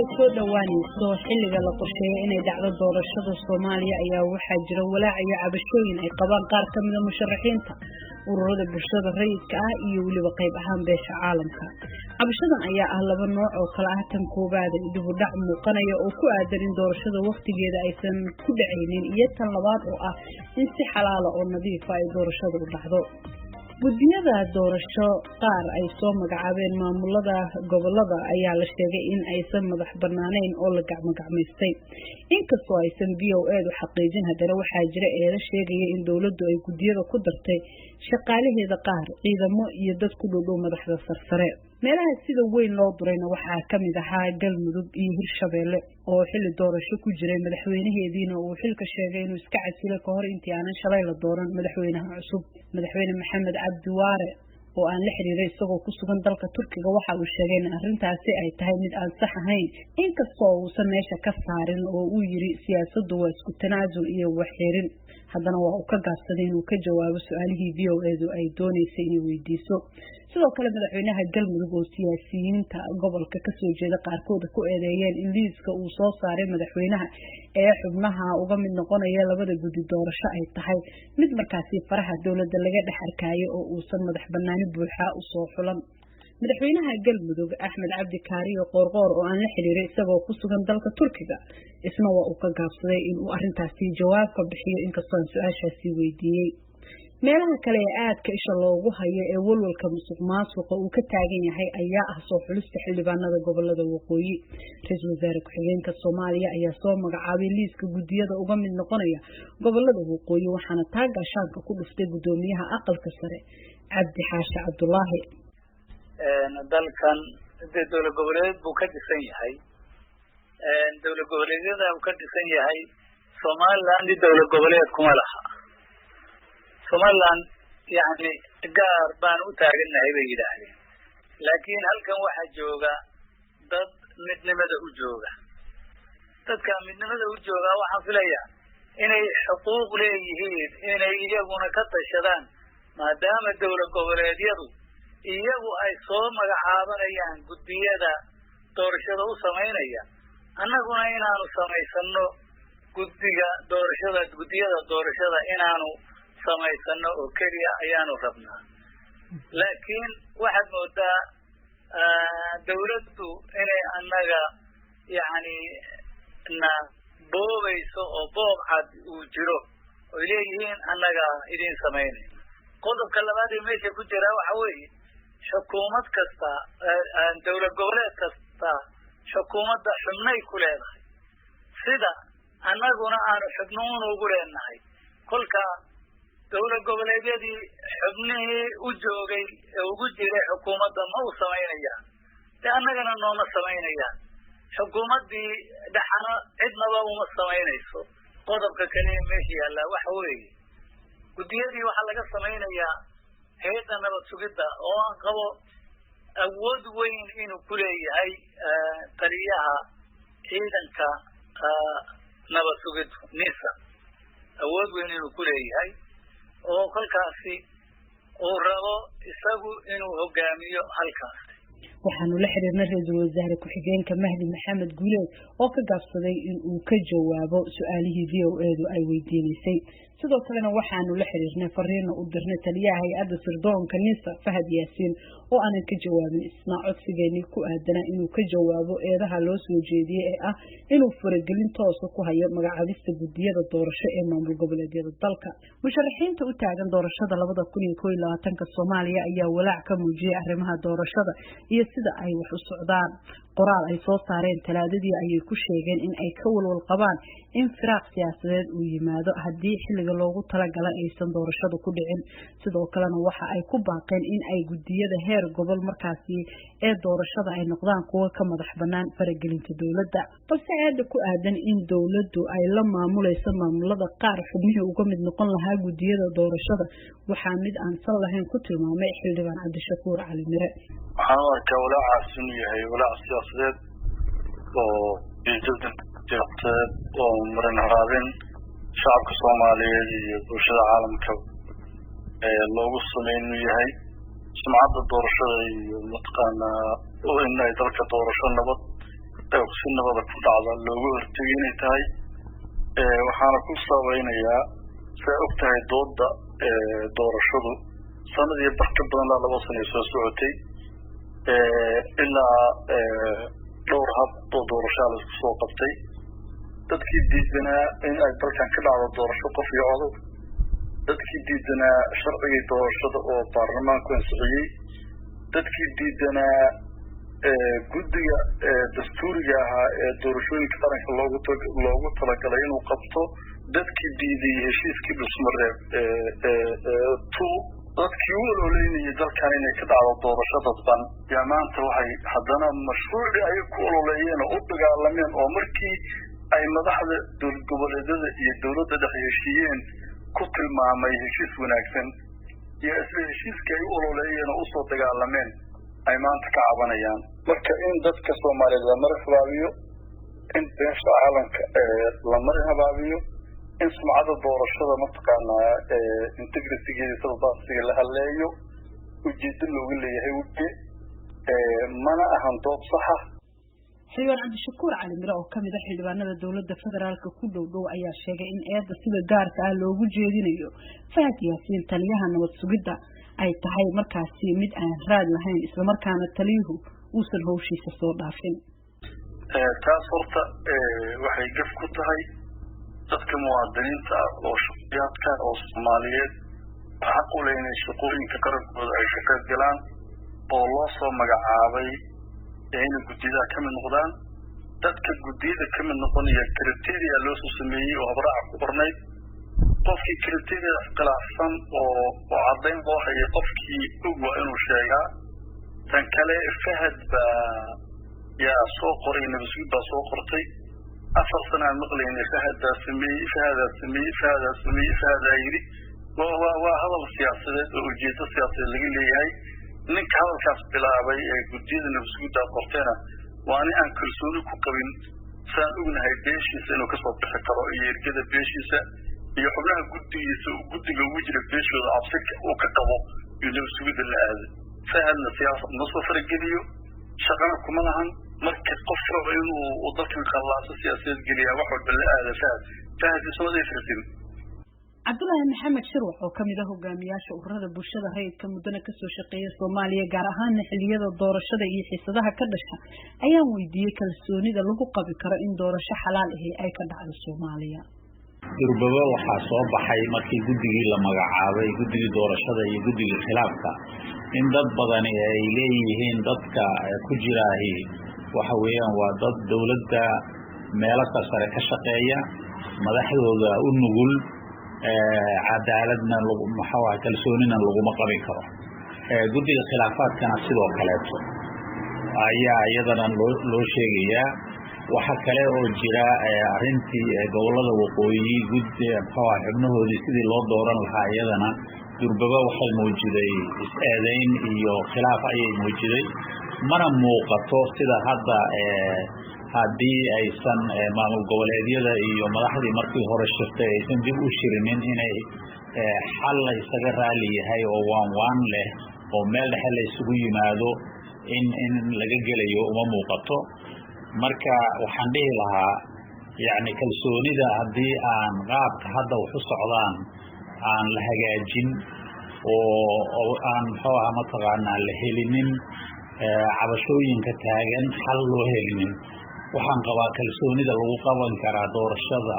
ay soo dhawaanayso xilliga la qorsheeyay inay dhacdo doorashada Soomaaliya ayaa waxaa jira walaac iyo cabashooyin ay qabaan qaar ka mid ah musharaxiinta ururada bulshada rayidka ah iyo waliba qayb ahaan beesha caalamka. Cabashadan ayaa ah laba nooc oo kala ah tan koowaad dib u dhac muuqanaya oo ku aadan in doorashada waqtigeeda aysan ku dhacaynin iyo tan labaad oo ah in si xalaal ah oo nadiif ah ay doorashada u dhacdo. Gudiyada doorasho qaar ay soo magacaabeen maamulada gobolada ayaa la sheegay in aysan madax banaaneyn oo la gacmo-gacmaystay. Inkastoo aysan VOA-du xaqiijin haddana waxaa jira eedo sheegaya in dawladdu ay gudiyada ku dartay shaqaalaheeda qaar, ciidamo iyo dad ku dhow madaxda sarsare. Meelaha sida weyn loo durayna waxaa ka mid ahaa Galmudug iyo Hirshabeelle oo xilli doorasho ku jiray madaxweynaheediina uu xilka sheegay inuu iska casilay ka hor intii aanan shalay la dooran madaxweynaha cusub. Madaxweyne Maxamed Cabdi Waare oo aan la xiriiray isagoo ku sugan dalka Turkiga waxa uu sheegay in arrintaasi ay tahay mid aan sax ahayn, inkastoo uusan meesha ka saarin oo uu yiri siyaasaddu waa isku tanaasul iyo waxxirin. haddana waa uu ka gaabsaday inuu ka jawaabo su'aalihii VOA-du ay doonaysay inay weydiiso. sidoo kale madaxweynaha Galmudug oo siyaasiyiinta gobolka ka soo jeeda qaarkood ku eedeeyeen in liiska uu soo saaray madaxweynaha ee xubnaha uga mid noqonaya labada gudi doorasho ay tahay mid markaasi faraha dawladda laga dhex arkayo oo uusan madax banaani buuxa u soo xulan. madaxweynaha Galmudug Axmed Cabdi Kaariyo Qoorqoor oo aan la xiriiray isagoo ku sugan dalka Turkiga isna waa uu ka gaabsaday in uu arrintaasi jawaab ka bixiyo inkastoo su'aashaasi weydiiyay. meelaha kale ee aadka isha loogu hayo ee walwalka musuqmaasuqa uu ka taagan yahay ayaa ah soo xulista xildhibaanada gobolada waqooyi. Ra'iisul Wasaare Ku-xigeenka Soomaaliya ayaa soo magacaabay liiska gudiyada uga mid noqonaya gobolada waqooyi waxaana taagashaanka ku dhuftay gudoomiyaha aqalka sare Cabdi Xaashi Cabdullaahi. dalkan dawlad goboleed buu ka dhisan yahay dawlad goboleedyada uu ka dhisan yahay Somaliland dawlad goboleed kuma laha. Somaliland yani gaar baan u taaganahay bay yiraahdeen, laakiin halkan waxa jooga dad midnimada u jooga. dadka midnimada u jooga waxaan filayaa inay xuquuq leeyihiin inay iyaguna ka tashadaan maadaama dawlad goboleedyadu iyagu ay soo magacaabanayaan gudiyada doorashada u sameynaya. annaguna inaanu samaysano gudiyada doorashada inaanu samaysano oo keliya ayaanu rabnaa. laakiin waxaad moodaa dawladdu inay annaga yani na boobayso oo boob cad uu jiro oy leeyihiin annaga idin samaynayna. qodobka labaad ee meesha ku jira waxa weeye xukuumad kasta dawlad goboleed kasta xukuumadda xubnay ku leedahay sida annaguna aanu xubnuun ugu leenahay. kolka dawlad goboleedyadii xubnihii u joogay ee ugu jiray xukuumadda ma u samaynayaan dee annagana nooma samaynayaan. xukuumaddii dhaxana cidnaba uma samaynayso. qodobka kale ee meesha yaallaa waxa weeye gudiyadii waxaa laga samaynayaa hay'adda nabad sugidda oo aan qabo awood weyn inuu ku leeyahay taliyaha ciidanka nabad sugidda NISA awood weyn inuu ku leeyahay oo kolkaasi uu rabo isagu inuu hogaamiyo halkaas. waxaanu la xiriirnay Ra'iisul Wasaare Ku-xigeenka Mahdi Maxamed Guuleed oo ka gaabsaday in uu ka jawaabo su'aalihii VOA-du ay weydiinaysay. sidoo kalena waxaanu la xiriirnay fariina u dirnay taliyaha hay'adda sirdoonka NISA Fahad Yaasiin oo aanan ka jawaabin isna codsigeennii ku aadanaa inuu ka jawaabo eedaha loo soo jeediyey ee ah inuu faragelin toosa ku hayo magacaabista gudiyada doorasho ee maamul goboleedyada dalka. musharaxiinta u taagan doorashada 2021 Soomaaliya ayaa walaac ka muujiyay arrimaha doorashada iyo sida ay wax u socdaan. qoraal ay soo saareen Talaadadii ayay ku sheegeen in ay ka walwal qabaan in firaaq siyaasadeed uu yimaado haddii xilliga loogu talagalay aysan doorashadu ku dhicin. sidoo kalena waxa ay ku baaqeen in ay gudiyada heer gobol markaasi ee doorashada ay noqdaan kuwa ka madax banaan faragelinta dawladda. balse aada ku aadan in dawladdu ay la maamulayso maamulada qaar xubnihii uga mid noqon lahaa gudiyada doorashada waxaa mid aan sal lahayn ku tilmaamay xildhibaan Cabdishakuur Cali Mire. waxaan u arkaa walaacaas inuu yahay walaac siyaasadeed oo joogteed oo marin haraabin shacabka Soomaaliyeed iyo bulshada caalamka loogu sameyn inuu yahay sumcadda doorashada iyo mataqaanaa in ay dalka doorasho nabad si nabada ku dhacda looga hortagay inay tahay waxaana ku sabaynayaa saa og tahay dooda doorashadu sanadii barka badan ilaa 2 sano soo socotay ilaa dhowr hab oo doorasho la isku soo qabtay dadkii diidanaa in ay dalkan ka dhacdo doorasho qof iyo cod dadkii diidanaa sharciga doorashada oo baarlamaanku ansixiyay dadkii diidanaa guddiga dastuuriga ahaa ee doorashooyinka qaranka loogu talagalay inuu qabto dadkii diiday heshiiskii dhusmareeb dadkii u ololeynayay dalkan inay ka dhacdo doorasho dadban yaa maanta waxay haddana mashruucii ay ku ololeeyeen oo u dagaalameen oo markii ay madaxda dowlad goboleedyada iyo dowladda dhex heshiiyeen ku tilmaamay heshiis wanaagsan iyo isla heshiiskii ay u ololeeyeen oo usoo dagaalameen ay maanta ka cabanayaan marka in dadka Soomaaliyeed la mar habaabiyo in beesha caalamka la mar habaabiyo in sumcada doorashada mataqaanaa integrity-geeda sababsiga la haleeyo ujeedo looga leeyahay mana ahan doob sax ah xildhibaan cabdishakuur cali mire oo kamid ah xildhibaanada dowladda federaalka ku dhow ayaa sheegay in eedda sida gaarka ah loogu jeedinayo Fahad Yaasiin taliyaha nabad sugidda ay tahay markaasi mid aan raad lahayn isla markaana taliyuhu uusan hawshiisa soo dhaafin taas horta waxay gaf ku tahay dadka muwaadiniinta oo shaqayaadka oo Soomaaliyeed xaq u leeyahay shaqooyinka qarankooda ay ka qayb galaan oo loo soo magacaabay in guddida ka mid noqdaan dadka guddida ka mid noqonaya criteria loo soo sameeyay oo habraac ku qornay qofkii criteria khilaafsan oo caddayn loo hayay qofkii ugu inuu sheegaa tan kale Fahad yaa soo qoray nabadsuud baa soo qortay 4 sano aan maqlaynay Fahad yiri waa hadal siyaasadeed oo ujeedo siyaasadeed laga leeyahay ninka hadalkaas bilaabay ee guddida nabadsuudda qortayna waa in aan kalsooni ku qabin saan ognahay beeshiisa inuu ka soo bixi karo iyo ergada beeshiisa iyo xubnaha guddiga ugu jira beeshooda cabsi uu ka qabo iyo nabadsuudda la aado Fahadna siyaasad ma soo farageliyo shaqana kuma lahan marka qof rabo inuu dalkan khallaaso siyaasadeed geliya wax walba la aado Fahad ismada firtin Cabdullaahi Maxamed Shirwax oo kamid ah hogaamiyaasha ururada bulshada rayidka mudana ka soo shaqeeya Soomaaliya gaar ahaan xilliyada doorashada iyo xiisadaha ka dhasha ayaan weydiiyay kalsoonida lagu qabi karo in doorasho xalaal ah ay ka dhacdo Soomaaliya durbaba waxaa soo baxay markii guddigii la magacaabay guddigii doorashada iyo guddigii khilaafka in dad badan ay leeyihiin dadka ku jiraahi waxa weeyaan waa dad dawladda meelo sare ka shaqeeya madaxdooda u nugul cadaaladna kalsoonina laguma qabi karo guddiga khilaafaadkana sidoo kaleeto ayaa iyadana loo sheegayaa waxa kale oo jira arrintii gobolada waqooyi xubnahoodii sidii loo dooran lahaa iyadana durbaba waxay muujiday is-eedayn iyo khilaaf ayay muujiday mana muuqato sida hadda haddii aysan maamul goboleedyada iyo madaxdii markii hore shirtay aysan dib u shirinin inay xal la isaga raali yahay oo waan leh oo meel dhexe la isugu yimaado in laga gelayo uma muuqato marka waxaan dhihi lahaa yacni kalsoonida haddii aan qaabka hadda wax u socdaan aan la hagaajin oo aan muxuu ahaa mataqaanaa la helinin cabashooyinka taagan xal loo helinin waxaan qabaa kalsoonida lagu qaban karaa doorashada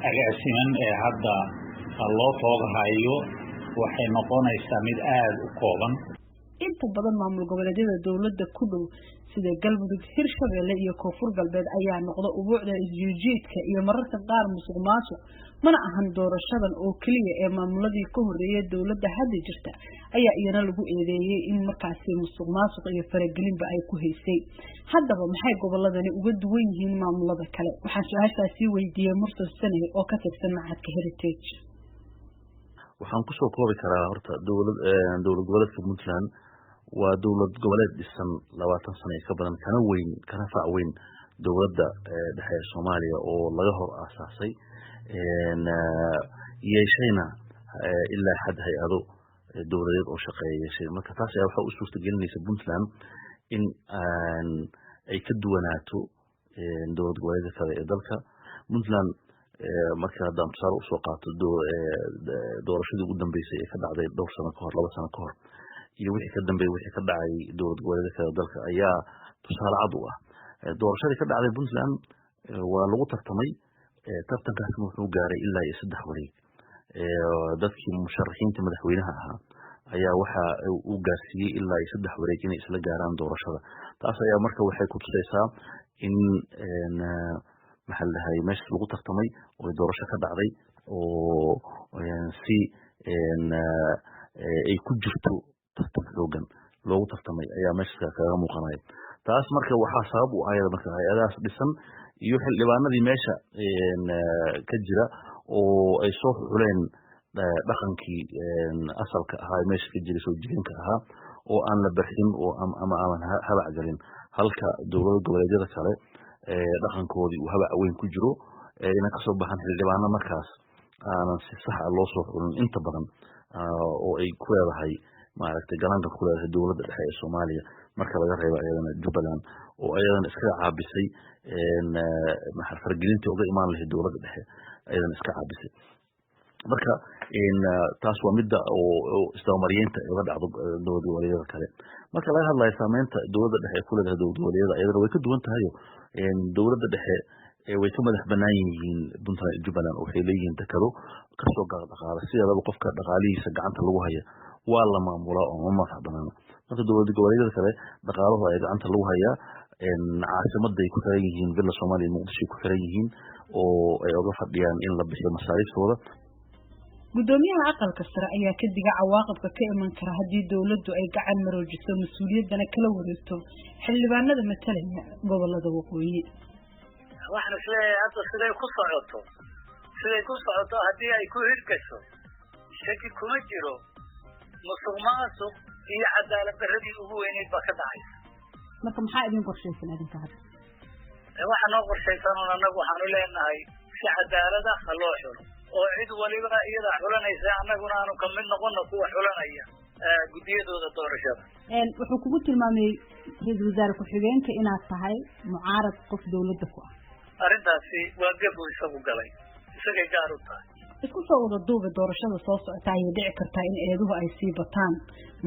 agaasiman ee hadda loo toogahayo waxay noqonaysaa mid aada u kooban inta badan maamul goboleedyada dowladda ku dhow sida Galmudug Hirshabelle iyo Koonfur Galbeed ayaa noqda ubuucda isjiidka iyo mararka qaar musuqmaasuq mana ahan doorashadan oo kaliya ee maamuladii ka horeeyay dowladda hadda jirta ayaa iyana lagu eedeeyay in markaasi musuqmaasuq iyo faragelinba ay ku haysay haddaba maxay goboladani uga duwan yihiin maamulada kale waxaan su'aashaasi weydiiyay Mursal Sane oo ka tirsan Macadka Heritage waxaan ku soo koobi karaa horta dowlad goboleedka Puntland waa dowlad goboleed dhisan 20 sano ka badan kana faac weyn dowladda dhexe Soomaaliya oo laga hor aasaasay yeeshayna ilaa xad hay'ado dowladeed oo shaqeeya marka taas ayaa waxa u suurtagelinaysa Puntland in ay ka duwanaato dowlad goboleedka kale ee dalka. Puntland marka haddaan tusaale usoo qaato doorashadii ugu dambeysay ee ka dhacday dhowr sano kahor 2 sano kahor iyo wixii ka dambeeyay wixii ka dhacay dowlad goboleedka kale dalka ayaa tusaale cad u ah. doorashadii ka dhacday Puntland waa lagu tartamay, tartankaasna wuxuu gaaray ilaa 3 wareeg. dadkii musharaxiinta madaxweynaha ahaa ayaa waxa uu gaarsiiyey ilaa 3 wareeg inay isla gaaraan doorashada. taas ayaa marka waxay ku tusaysaa in maxaa la dhahay meesha lagu tartamay oo doorasho ka dhacday oo si ay ku jirto tartan xoogan loogu tartamay ayaa meesha kaga muuqanaya. taas marka waxaa sabab u ah marka hay'adahaas dhisan iyo xildhibaanadii meesha ka jira oo ay soo xuleen dhaqankii asalka ahaa meesha ka jiray soo jireenka ahaa oo aan la barxin oo ama aan habac galin, halka dowlad goboleedyada kale dhaqankoodii uu habac weyn ku jiro inay ka soo baxaan xildhibaano markaas aanan si sax ah loo soo xulin inta badan oo ay ku leedahay maaragtay galanka ku leedahay dowladda dhexe ee Soomaaliya marka laga reebo ayadana Jubbaland oo ayadana iska caabisay fargelintii uga imaan lahayd dowladda dhexe ayadana iska caabisay. marka taas waa midda oo isdabamariyeynta uga dhacdo dowlad goboleedyada kale. marka laga hadlayo saameynta dowladda dhexe ku leedahay dowlad goboleedyada ayadana way ka duwan tahay. dowladda dhexe way ka madax bannaan yihiin Puntland iyo Jubbaland, waxay leeyihiin dekado kasoo gaar dhaqaale sideedaba qofka dhaqaalihiisa gacanta lagu haya waa la maamulaa oo ma madax bannaan. marka dowlad goboleedyada kale dhaqaalaha ay gacanta lagu hayaa caasimadda ay ku xiran yihiin villa Soomaaliya Muqdisho ku xiran yihiin oo ay uga fadhiyaan in la bixiyo masaariiftooda. gudoomiyaha aqalka sare ayaa ka diga cawaaqibka ka iman kara haddii dowladdu ay gacan maroojiso mas'uuliyaddana kala wareegto xildhibaanada matalaya gobolada waqooyi. waxaan isleeyahay hadda siday ku socoto haddii ay ku hirgasho shaki kuma jiro musuqmaasuq iyo cadaalad darradii ugu weyneyd baa ka dhacaysa. marka maxaa idin qorshaysan idinka hadda? waxaa noo qorshaysan oo annagu waxaanu leenahay si cadaalada ha loo xulo oo cid waliba iyada xulanaysa annaguna aanu ka mid noqono kuwa xulanaya guddiyadooda doorashada. wuxuu kugu tilmaamay ra-iisul wasaare ku-xigeenka inaad tahay mucaarad qof dowladda ku ah. arrintaasi waa gabu isagu galay, isagay gaar u tahay. isku soo wada duuba doorashada soo socota ayay dhici kartaa in eeduhu ay sii bataan,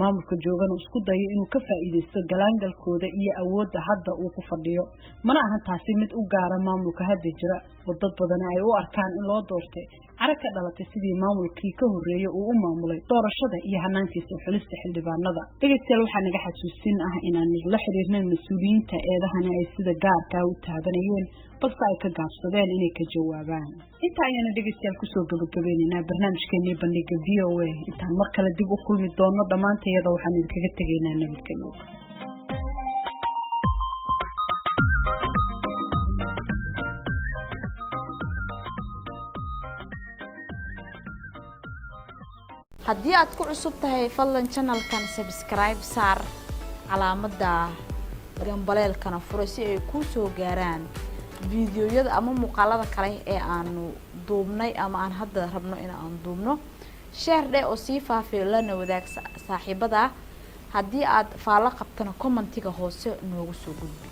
maamulka joogana isku dayo inuu ka faa'iideysto galaangalkooda iyo awoodda hadda uu ku fadhiyo. mana ahan taasi mid u gaara maamulka hadda jira oo dad badan ay u arkaan in loo doortay cara ka dhalatay sidii maamulkii ka horreeyay uu u maamulay doorashada iyo hanaankiisa xulista xildhibaanada. dhegeystayaal waxaa naga xasuusin ah inaan la xiriirnay mas-uuliyiinta eedahana ay sida gaarkaa u taabanayeen balse ay ka gaabsadeen inay ka jawaabaan. inta ayaana dhegeystayaal kusoo gabagabaynaynaa barnaamijkeenii bandhiga VOA. intaan mar kale dib u kulmi doono dhammaantayada waxaan idinkaga tegaynaa nabadgelyo. haddii aad ku cusub tahay fadlan channelkan subscribe saar calaamadda gambaleelkana furo si ay kuu soo gaaraan fiidiyoyada ama muuqaalada kale ee aanu duubnay ama aan hadda rabno in aan duubno. share dheh oo sii faafiyo lana wadaag saaxiibada. haddii aad faalo qabtana commentiga hoose noogu soo gudbi.